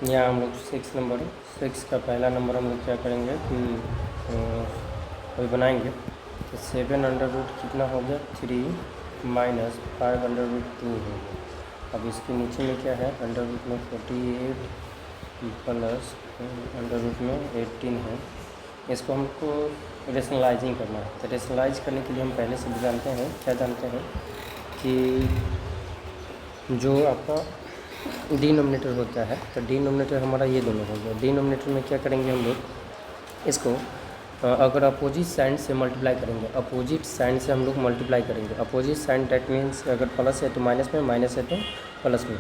यहाँ हम लोग 6 का पहला नंबर हम लोग क्या करेंगे कि अभी बनाएंगे। तो 7 अंडर रूट कितना हो गया 3 माइनस 5 अंडर रूट 2 हो गया। अब इसके नीचे में क्या है, अंडर रूट में 48 प्लस अंडर रूट में 18 है। इसको हमको रेशनलाइजिंग करना है। तो रेशनलाइज करने के लिए हम पहले से भी जानते हैं, क्या जानते हैं कि जो आपका डिनोमिनेटर होता है, तो डिनोमिनेटर हमारा ये दोनों हो गया। डिनोमिनेटर में क्या करेंगे हम लोग, इसको अगर अपोजिट साइन से मल्टीप्लाई करेंगे, अपोजिट साइन से हम लोग मल्टीप्लाई करेंगे। अपोजिट साइन डैट मीन्स अगर प्लस है तो माइनस में, माइनस है तो प्लस में।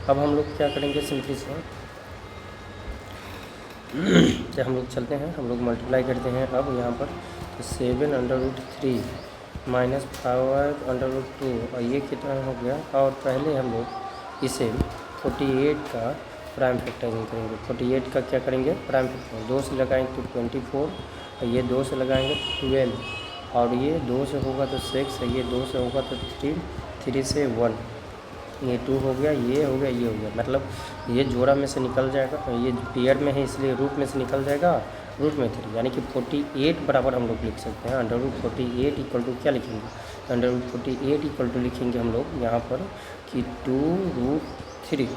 अब हम लोग क्या करेंगे सिंपली से क्या हम लोग चलते हैं, हम लोग मल्टीप्लाई करते हैं। अब यहाँ पर तो 7 under root 3 minus 5 under root 2 और ये कितना हो गया। और पहले हम लोग इसे 48 का प्राइम फैक्टराइजिंग करेंगे। 48 का क्या करेंगे, प्राइम फैक्टराइजिंग। 2 से लगाएंगे तो 24 और ये 2 से लगाएंगे 12 और ये 2 से होगा तो 6 है, ये 2 से होगा तो 3, 3 से 1, ये 2 हो गया, ये हो गया, ये हो गया। मतलब ये जोड़ा में से निकल जाएगा, ये पेयर में है इसलिए रूट में से निकल जाएगा, रूट में 3, यानी कि 48 बराबर हम लोग लिख सकते हैं। अंडर रूट 48 इक्वल टू क्या लिखेंगे, अंडर रूट 48 इक्वल टू लिखेंगे हम लोग यहाँ पर कि 2√3।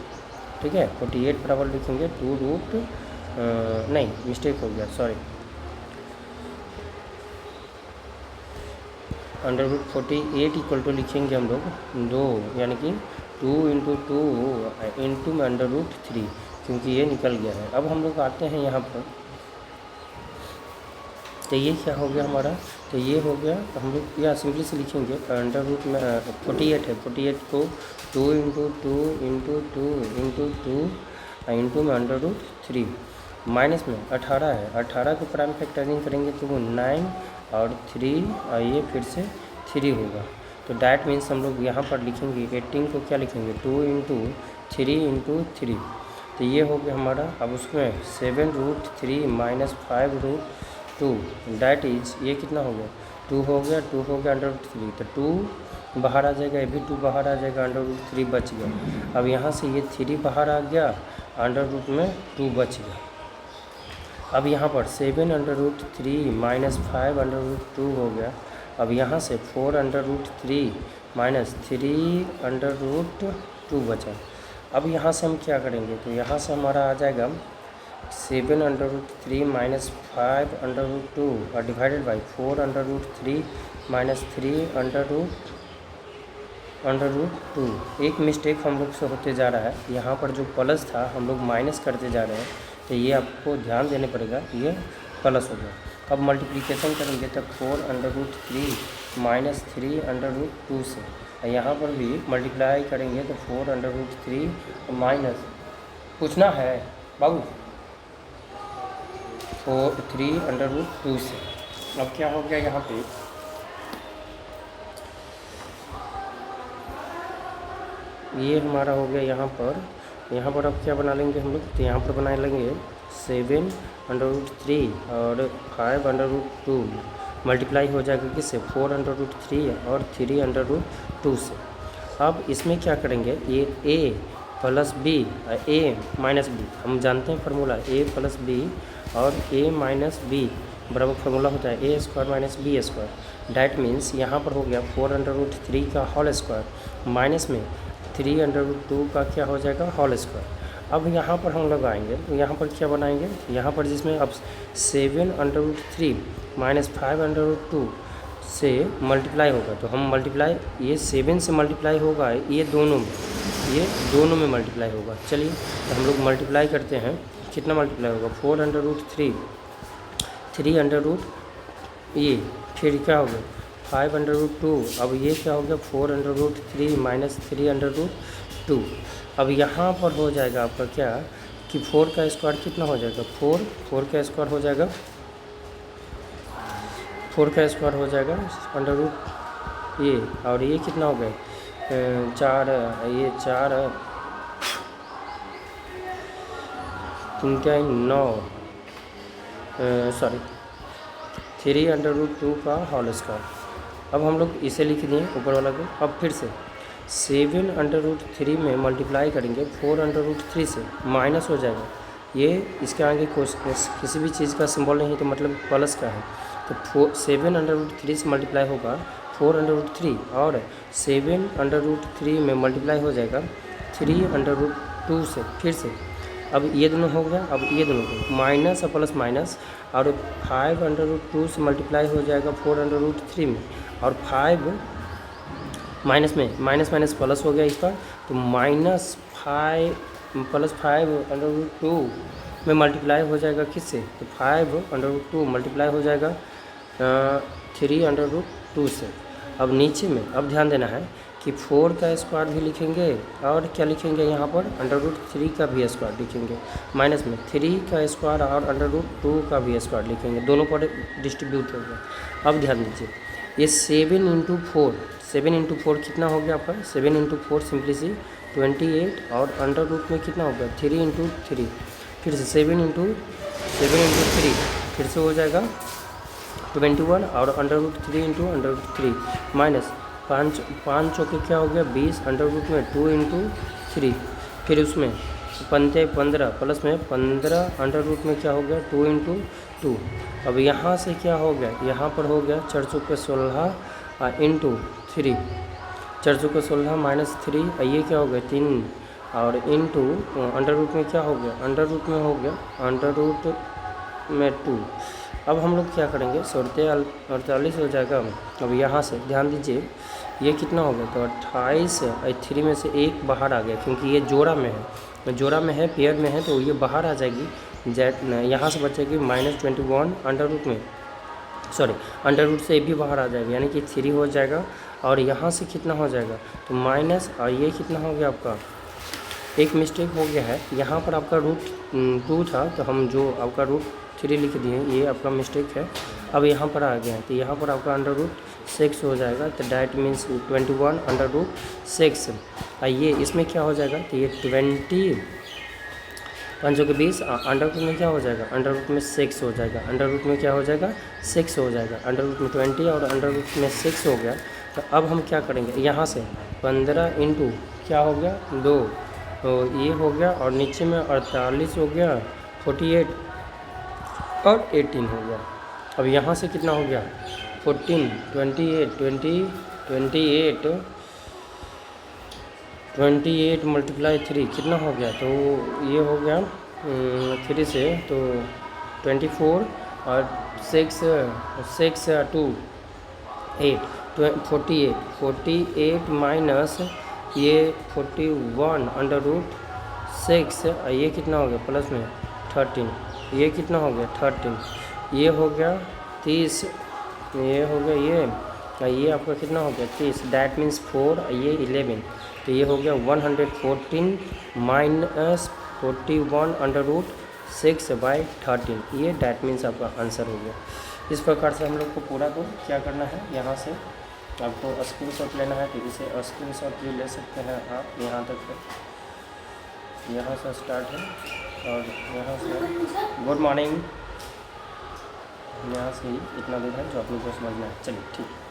ठीक है, 48 बराबर लिखेंगे 2 नहीं मिस्टेक हो गया, sorry, under root 48 equal to लिखेंगे हम लोग 2, यानी कि 2 इंटू 2 इंटू में अंडर रूट 3, क्योंकि ये निकल गया है। अब हम लोग आते हैं यहाँ पर, तो ये क्या हो गया हमारा, तो ये हो गया। तो हम लोग या सिंपली से लिखेंगे अंडर रूट में 48 है, 48 को 2 इंटू 2 इंटू 2 इंटू 2 इंटू में अंडर रूट 3, माइनस में 18 है, 18 को प्राइम फैक्टराइजिंग करेंगे तो वो 9 और 3 और ये फिर से 3 होगा। तो डैट मीन्स हम लोग यहाँ पर लिखेंगे 18 को क्या लिखेंगे 2 इंटू 3 इंटू 3, तो ये हो गया हमारा। अब उसमें 7√3 माइनस 5√2 डैट इज ये कितना हो गया 2 हो गया, 2 हो गया अंडर रूट 3, तो 2 बाहर आ जाएगा, ये भी 2 बाहर आ जाएगा, अंडर रूट 3 बच गया। अब यहाँ से ये 3 बाहर आ गया, अंडर रूट में 2 बच गया। अब यहाँ पर 7√3 माइनस 5√2 हो गया। अब यहाँ से 4√3 माइनस 3√2 बचा। अब यहाँ से हम क्या करेंगे, तो यहाँ से हमारा आ जाएगा 7√3 माइनस 5√2 और डिवाइडेड बाई 4√3 माइनस 3√2। एक मिस्टेक हम लोग से होते जा रहा है, यहाँ पर जो प्लस था हम लोग माइनस करते जा रहे हैं, तो ये आपको ध्यान देने पड़ेगा, ये प्लस हो गया। अब मल्टीप्लिकेशन करेंगे तो 4√3 माइनस 3√2 से, यहाँ पर भी मल्टीप्लाई करेंगे तो 4√3 माइनस, पूछना है बाबू, 3√2 से। अब क्या हो गया यहाँ पे, ये हमारा हो गया यहाँ पर। यहाँ पर अब क्या बना लेंगे हम लोग, तो यहाँ पर बना लेंगे 7√3 और 5√2 मल्टीप्लाई हो जाएगा किससे 4√3 और 3√2 से। अब इसमें क्या करेंगे, ये a plus B, a minus B, हम जानते हैं फार्मूला a प्लस बी और a माइनस बी बराबर फार्मूला होता है a square minus B square. That means यहाँ पर हो गया 4√3 का होल स्क्वायर माइनस में 3√2 का क्या हो जाएगा होल स्क्वायर। अब यहाँ पर हम लोग आएंगे तो यहाँ पर क्या बनाएंगे, यहाँ पर जिसमें अब 7√3 माइनस 5√2 से मल्टीप्लाई होगा, तो हम मल्टीप्लाई, ये 7 से मल्टीप्लाई होगा, ये दोनों में मल्टीप्लाई होगा। चलिए तो हम लोग मल्टीप्लाई करते हैं, कितना मल्टीप्लाई होगा 4√3, 3 ये फिर क्या हो गया 5√2। अब ये क्या हो गया 4√3 माइनस 3√2। अब यहाँ पर हो जाएगा आपका क्या कि 4 का स्क्वायर कितना हो जाएगा 4 का स्क्वायर हो जाएगा 4 का स्क्वायर हो जाएगा अंडर रूट ये, और ये कितना हो गया 4, ये 4 3 क्या 9, सॉरी 3√2 का होल स्क्वायर। अब हम लोग इसे लिख दिए ऊपर वाला को। अब फिर से 7√3 में मल्टीप्लाई करेंगे 4√3 से, माइनस हो जाएगा। ये इसके आगे किसी भी चीज़ का सिंबल नहीं है तो मतलब प्लस का है, तो 7√3 से मल्टीप्लाई होगा 4√3 और 7√3 में मल्टीप्लाई हो जाएगा 3√2 से। फिर से अब ये दोनों हो गया, अब ये दोनों हो माइनस और प्लस माइनस, और 5√2 से मल्टीप्लाई हो जाएगा 4√3 में, और 5 माइनस में माइनस माइनस प्लस हो गया इसका, तो -5 + 5√2 में मल्टीप्लाई हो जाएगा किससे, तो 5√2 मल्टीप्लाई हो जाएगा 3√2 से। अब नीचे में अब ध्यान देना है कि 4 का स्क्वायर भी लिखेंगे और क्या लिखेंगे यहाँ पर √3 का भी स्क्वायर लिखेंगे, माइनस में 3 का स्क्वायर और √2 का भी स्क्वायर लिखेंगे, दोनों पर डिस्ट्रीब्यूट हो गया। अब ध्यान दीजिए, ये 7 × 4 कितना हो गया आपका, 7 × 4 सिंपली सी 28, और अंडर रूट में कितना हो गया 3 × 3, फिर से 7 × 3 फिर से हो जाएगा 21, और √3 × √3 माइनस 5 चौके क्या हो गया 20, अंडर रूट में 2 × 3, फिर उसमें 15 प्लस में 15, अंडर रूट में क्या हो गया 2 × 2। अब यहाँ से क्या हो गया, यहाँ पर हो गया 4 चौके 16 × 3, 4 चौके 16 माइनस 3, ये क्या हो गया 3, और इंटू अंडर रूट में क्या हो गया, अंडर रूट में हो गया अंडर रूट में 2। अब हम लोग क्या करेंगे, 48 हो जाएगा। अब यहाँ से ध्यान दीजिए, ये कितना हो गया, तो 28, 3 में से 1 बाहर आ गया क्योंकि ये जोड़ा में है, पेयर में है, तो ये बाहर आ जाएगी। यहाँ से बचेगी -21, अंडर रूट में अंडर रूट से भी बाहर आ जाएगा, यानी कि 3 हो जाएगा, और यहाँ से कितना हो जाएगा, तो माइनस, और ये कितना हो गया आपका, एक मिस्टेक हो गया है, यहाँ पर आपका √2 था, तो हम जो आपका √3 लिख दिए, ये आपका मिस्टेक है। अब यहाँ पर आ गया है, तो यहाँ पर आपका √6 हो जाएगा, तो डैट मीन्स 21 अंडर रूट 6। ये इसमें क्या हो जाएगा, तो ये 20 5 के 20, अंडर रूट में क्या हो जाएगा, अंडर रूट में 6 हो जाएगा, अंडर रूट में क्या हो जाएगा 6 हो जाएगा, अंडर रूट में 20 और अंडर रूट में 6 हो गया। तो अब हम क्या करेंगे, यहाँ से 15 × क्या हो गया 2, तो ये हो गया, और नीचे में 48 हो गया, 48 और 18 हो गया। अब यहाँ से कितना हो गया 14, 28 मल्टीप्लाई 3 कितना हो गया, तो ये हो गया 3 से, तो 24 और 6 2 8 48 माइनस ये 41 अंडर रूट 6, ये कितना हो गया प्लस में 13, ये कितना हो गया 13, ये हो गया 30, ये हो गया ये आपका कितना हो गया 30, डैट मीन्स 4, ये 11, तो ये हो गया 114 माइनस 41 अंडर रूट 6/13, ये डैट मीन्स आपका आंसर हो गया। इस प्रकार से हम लोग को पूरा को क्या करना है, यहाँ से आपको स्क्रीनशॉट लेना है, तो इसे स्क्रीनशॉट भी ले सकते हैं आप, यहाँ तक है, यहाँ से स्टार्ट है, और यहाँ से गुड मॉर्निंग, यहाँ से ही इतना दूर है जो आप लोग को समझना है। चलिए ठीक है।